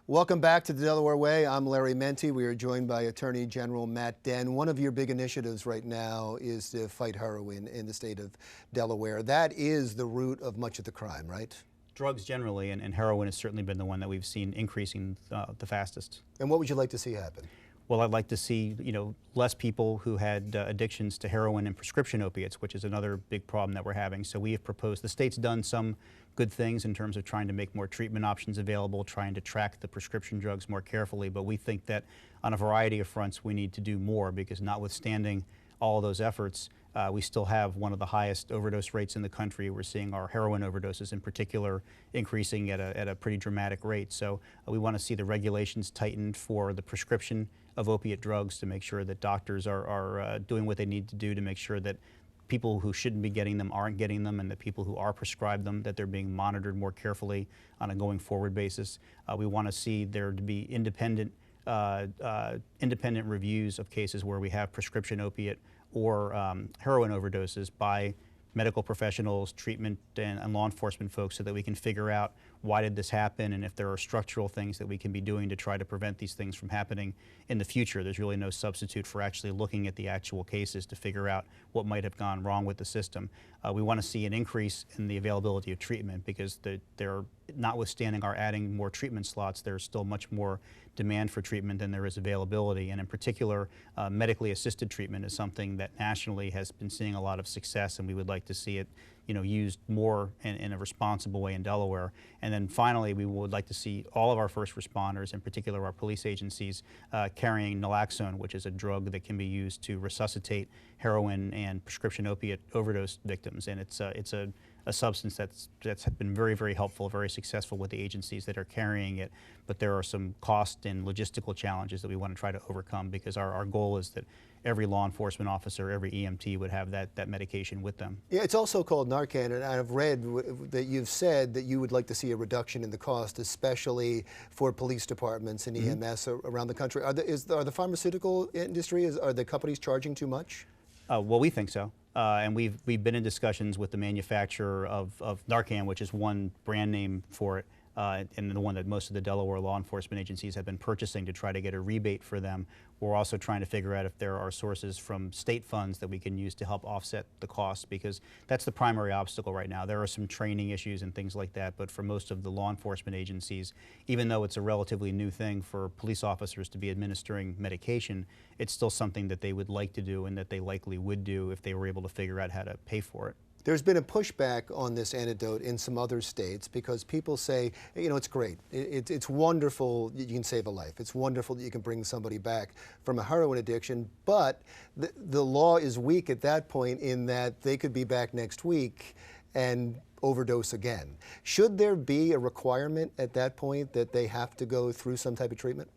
Welcome back to the Delaware Way. I'm Larry Menti. We are joined by Attorney General Matt Denn. One of your big initiatives right now is to fight heroin in the state of Delaware. That is the root of much of the crime, right? Drugs generally, and heroin has certainly been the one that we've seen increasing the fastest. And what would you like to see happen? Well, I'd like to see, less people who had addictions to heroin and prescription opiates, which is another big problem that we're having. So we have proposed, the state's done some good things in terms of trying to make more treatment options available, trying to track the prescription drugs more carefully, but we think that on a variety of fronts we need to do more, because notwithstanding all of those efforts, we still have one of the highest overdose rates in the country. We're seeing our heroin overdoses in particular increasing at a pretty dramatic rate. So we want to see the regulations tightened for the prescription of opiate drugs to make sure that doctors are doing what they need to do to make sure that people who shouldn't be getting them aren't getting them, and the people who are prescribed them, that they're being monitored more carefully on a going forward basis. We want to see there to be independent reviews of cases where we have prescription opiate or heroin overdoses by medical professionals, treatment and law enforcement folks, so that we can figure out why did this happen, and if there are structural things that we can be doing to try to prevent these things from happening in the future. There's really no substitute for actually looking at the actual cases to figure out what might have gone wrong with the system. We want to see an increase in the availability of treatment, because notwithstanding our adding more treatment slots, there's still much more demand for treatment than there is availability. And in particular, medically assisted treatment is something that nationally has been seeing a lot of success, and we would like to see it used more in a responsible way in Delaware. And then finally, we would like to see all of our first responders, in particular our police agencies, carrying naloxone, which is a drug that can be used to resuscitate heroin and prescription opiate overdose victims. And it's a substance that's been very, very helpful, very successful with the agencies that are carrying it. But there are some cost and logistical challenges that we want to try to overcome, because our goal is that every law enforcement officer, every EMT would have that medication with them. Yeah, it's also called Narcan, and I've read that you've said that you would like to see a reduction in the cost, especially for police departments and EMS around the country. Are the pharmaceutical industry, are the companies charging too much? Well, we think so. And we've been in discussions with the manufacturer of Narcan, which is one brand name for it, and the one that most of the Delaware law enforcement agencies have been purchasing to try to get a rebate for them. We're also trying to figure out if there are sources from state funds that we can use to help offset the cost, because that's the primary obstacle right now. There are some training issues and things like that, but for most of the law enforcement agencies, even though it's a relatively new thing for police officers to be administering medication, it's still something that they would like to do and that they likely would do if they were able to figure out how to pay for it. There's been a pushback on this antidote in some other states, because people say, it's great. It's wonderful that you can save a life. It's wonderful that you can bring somebody back from a heroin addiction, but the law is weak at that point, in that they could be back next week and overdose again. Should there be a requirement at that point that they have to go through some type of treatment?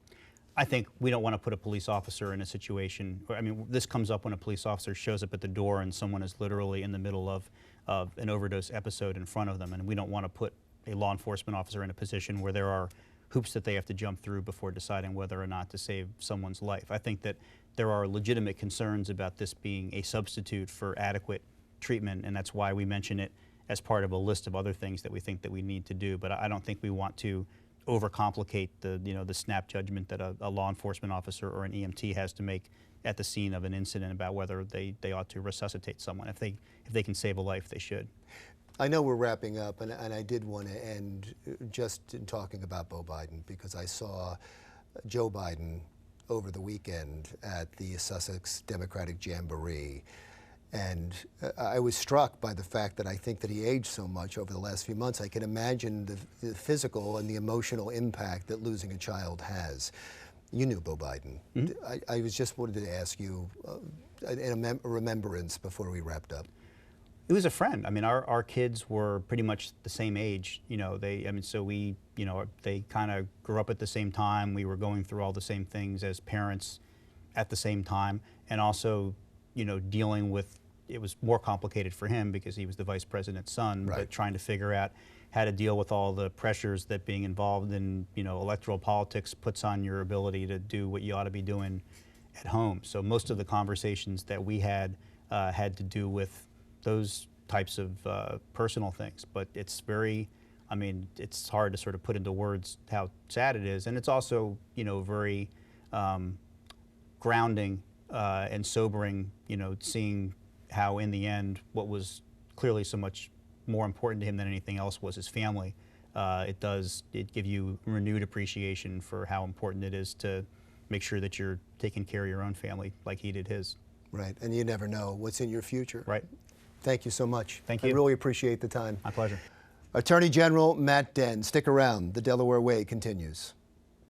I think we don't want to put a police officer in a situation, this comes up when a police officer shows up at the door and someone is literally in the middle of an overdose episode in front of them, and we don't want to put a law enforcement officer in a position where there are hoops that they have to jump through before deciding whether or not to save someone's life. I think that there are legitimate concerns about this being a substitute for adequate treatment, and that's why we mention it as part of a list of other things that we think that we need to do. But I don't think we want to overcomplicate the snap judgment that a law enforcement officer or an EMT has to make at the scene of an incident about whether they ought to resuscitate someone. If they can save a life, they should. I know we're wrapping up, and I did want to end just in talking about Beau Biden, because I saw Joe Biden over the weekend at the Sussex Democratic Jamboree. And I was struck by the fact that I think that he aged so much over the last few months. I can imagine the physical and the emotional impact that losing a child has. You knew Beau Biden. Mm-hmm. I was just wanted to ask you a remembrance before we wrapped up. He was a friend. Our kids were pretty much the same age. They kind of grew up at the same time. We were going through all the same things as parents at the same time, and also, dealing with. It was more complicated for him because he was the vice president's son, right. But trying to figure out how to deal with all the pressures that being involved in, electoral politics puts on your ability to do what you ought to be doing at home. So most of the conversations that we had to do with those types of personal things. But it's very I mean, it's hard to sort of put into words how sad it is, and it's also, you know, very grounding and sobering, you know, seeing how in the end what was clearly so much more important to him than anything else was his family. It give you renewed appreciation for how important it is to make sure that you're taking care of your own family like he did his. Right, and you never know what's in your future. Right. Thank you so much. Thank you. I really appreciate the time. My pleasure. Attorney General Matt Denn, stick around. The Delaware Way continues.